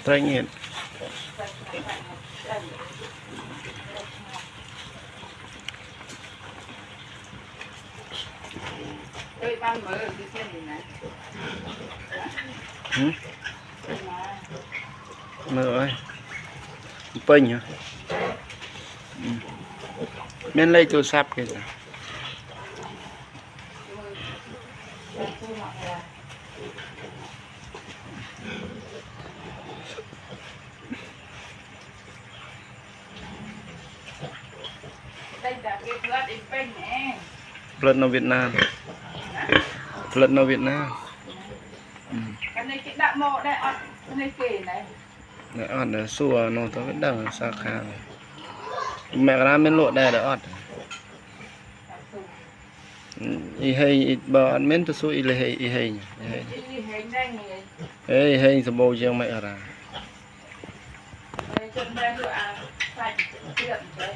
Trái nghiện. Mơ ơi. Pênh hả? Bên lấy tôi sắp kìa. Lần ở Việt Nam. Lần ở Việt Nam. Cái này cái đạm mộ đây, cái này kể này. Đấy, ọt ở xua nó tôi vẫn đang xa khá này. Mẹ ra bên lộ đây là ọt. Y hay ít bờ ăn men tôi xui là hay y hay nhỉ. Y hay thì bầu chiang mẹ ra. Chân đây rồi à, phải tiệm đấy.